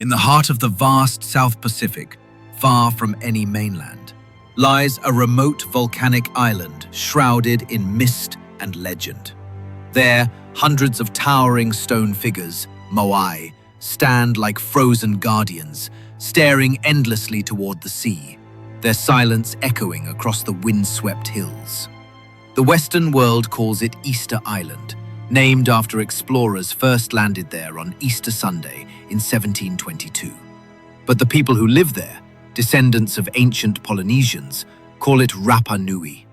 In the heart of the vast South Pacific, far from any mainland, lies a remote volcanic island shrouded in mist and legend. There, hundreds of towering stone figures, Moai, stand like frozen guardians, staring endlessly toward the sea, their silence echoing across the windswept hills. The Western world calls it Easter Island, named after explorers first landed there on Easter Sunday in 1722. But the people who live there, descendants of ancient Polynesians, call it Rapa Nui,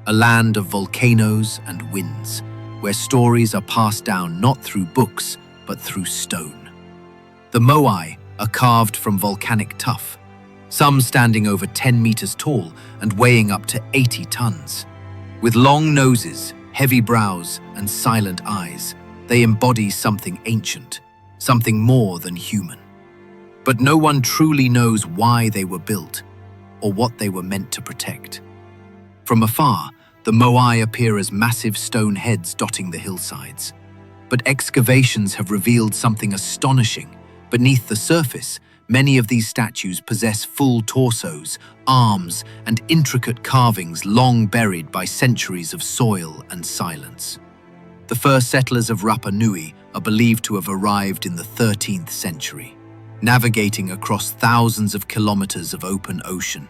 a land of volcanoes and winds, where stories are passed down not through books, but through stone. The Moai are carved from volcanic tuff, some standing over 10 meters tall and weighing up to 80 tons. With long noses, heavy brows, and silent eyes, they embody something ancient, something more than human. But no one truly knows why they were built or what they were meant to protect. From afar, the Moai appear as massive stone heads dotting the hillsides. But excavations have revealed something astonishing. Beneath the surface, many of these statues possess full torsos, arms, and intricate carvings long buried by centuries of soil and silence. The first settlers of Rapa Nui are believed to have arrived in the 13th century, navigating across thousands of kilometers of open ocean.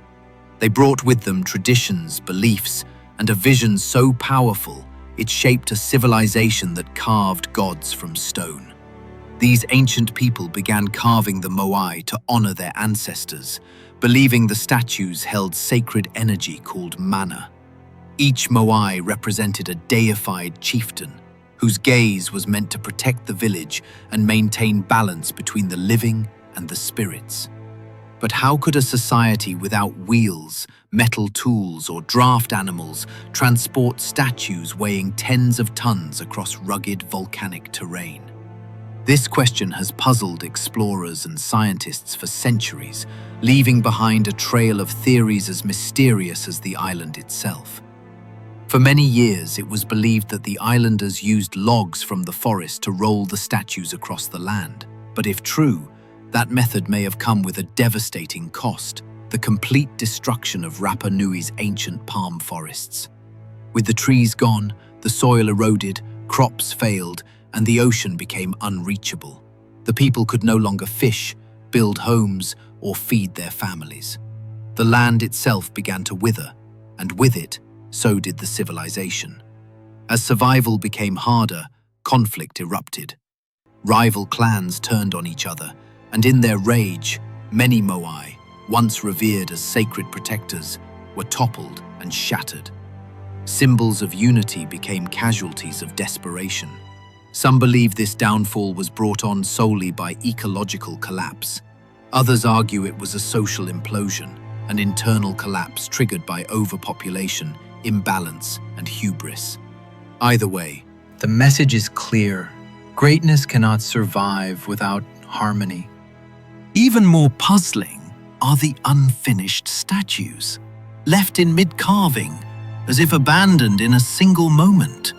They brought with them traditions, beliefs, and a vision so powerful it shaped a civilization that carved gods from stone. These ancient people began carving the Moai to honor their ancestors, believing the statues held sacred energy called mana. Each Moai represented a deified chieftain, whose gaze was meant to protect the village and maintain balance between the living and the spirits. But how could a society without wheels, metal tools, or draft animals transport statues weighing tens of tons across rugged volcanic terrain? This question has puzzled explorers and scientists for centuries, leaving behind a trail of theories as mysterious as the island itself. For many years, it was believed that the islanders used logs from the forest to roll the statues across the land. But if true, that method may have come with a devastating cost: the complete destruction of Rapa Nui's ancient palm forests. With the trees gone, the soil eroded, crops failed, and the ocean became unreachable. The people could no longer fish, build homes, or feed their families. The land itself began to wither, and with it, so did the civilization. As survival became harder, conflict erupted. Rival clans turned on each other, and in their rage, many Moai, once revered as sacred protectors, were toppled and shattered. Symbols of unity became casualties of desperation. Some believe this downfall was brought on solely by ecological collapse. Others argue it was a social implosion, an internal collapse triggered by overpopulation, imbalance, and hubris. Either way, the message is clear. Greatness cannot survive without harmony. Even more puzzling are the unfinished statues, left in mid-carving, as if abandoned in a single moment.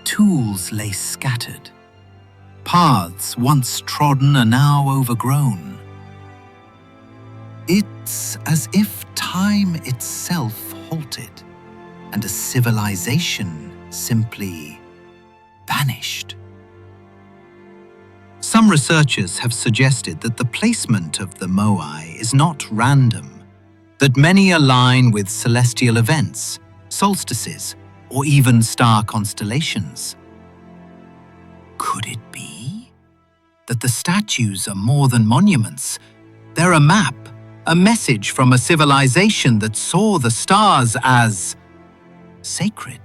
Tools lay scattered. Paths once trodden are now overgrown. It's as if time itself halted, and a civilization simply vanished. Some researchers have suggested that the placement of the Moai is not random, that many align with celestial events, solstices, or even star constellations. Could it be that the statues are more than monuments? They're a map, a message from a civilization that saw the stars as sacred.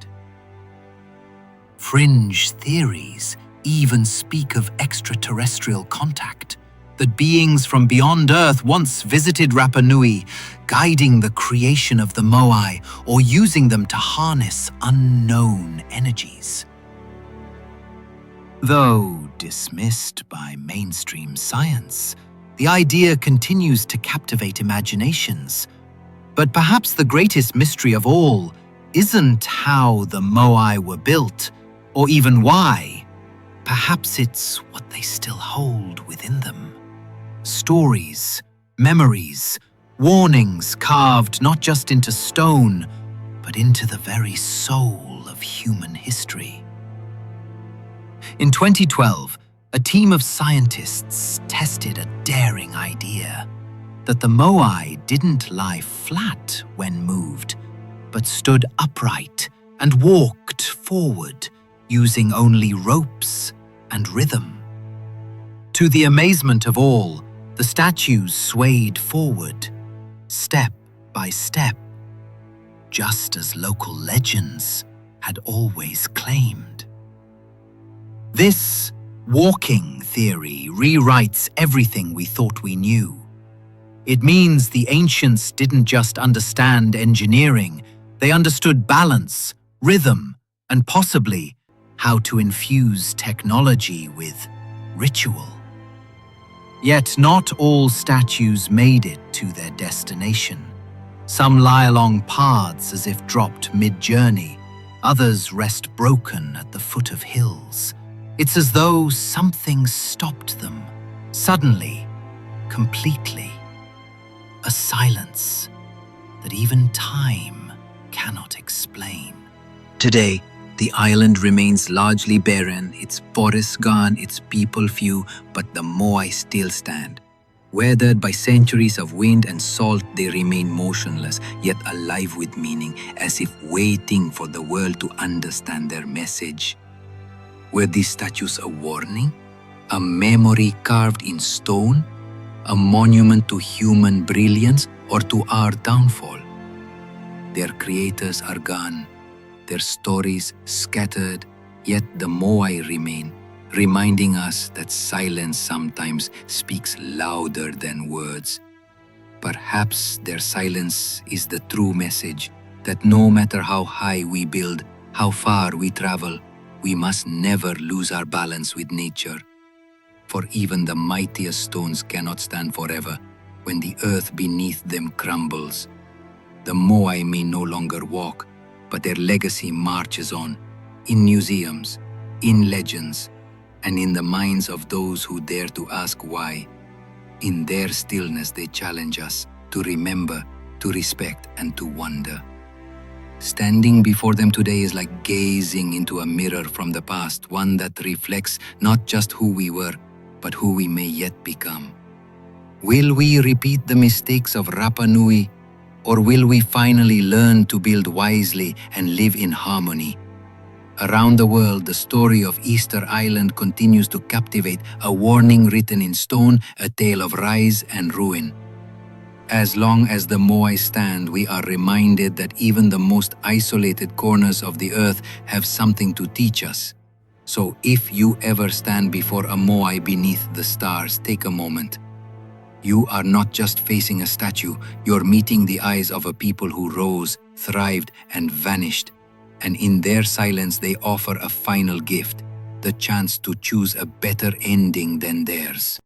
Fringe theories even speak of extraterrestrial contact, that beings from beyond Earth once visited Rapa Nui, guiding the creation of the Moai or using them to harness unknown energies. Though dismissed by mainstream science, the idea continues to captivate imaginations. But perhaps the greatest mystery of all isn't how the Moai were built, or even why. Perhaps it's what they still hold within them. stories, memories, warnings carved not just into stone, but into the very soul of human history. In 2012, a team of scientists tested a daring idea that the Moai didn't lie flat when moved, but stood upright and walked forward using only ropes and rhythm. To the amazement of all, the statues swayed forward, step by step, just as local legends had always claimed. This walking theory rewrites everything we thought we knew. It means the ancients didn't just understand engineering, they understood balance, rhythm, and possibly how to infuse technology with ritual. Yet not all statues made it to their destination. Some lie along paths as if dropped mid-journey, others rest broken at the foot of hills. It's as though something stopped them, suddenly, completely. A silence that even time cannot explain. Today, the island remains largely barren, its forests gone, its people few, but the Moai still stand. Weathered by centuries of wind and salt, they remain motionless, yet alive with meaning, as if waiting for the world to understand their message. Were these statues a warning? A memory carved in stone? A monument to human brilliance or to our downfall? Their creators are gone, their stories scattered, yet the Moai remain, reminding us that silence sometimes speaks louder than words. Perhaps their silence is the true message that no matter how high we build, how far we travel, we must never lose our balance with nature. For even the mightiest stones cannot stand forever when the earth beneath them crumbles. The Moai may no longer walk, but their legacy marches on, in museums, in legends, and in the minds of those who dare to ask why. In their stillness they challenge us to remember, to respect, and to wonder. Standing before them today is like gazing into a mirror from the past, one that reflects not just who we were, but who we may yet become. Will we repeat the mistakes of Rapa Nui, or will we finally learn to build wisely and live in harmony? Around the world, the story of Easter Island continues to captivate, a warning written in stone, a tale of rise and ruin. As long as the Moai stand, we are reminded that even the most isolated corners of the earth have something to teach us. So if you ever stand before a Moai beneath the stars, take a moment. You are not just facing a statue, you're meeting the eyes of a people who rose, thrived, and vanished. And in their silence, they offer a final gift, the chance to choose a better ending than theirs.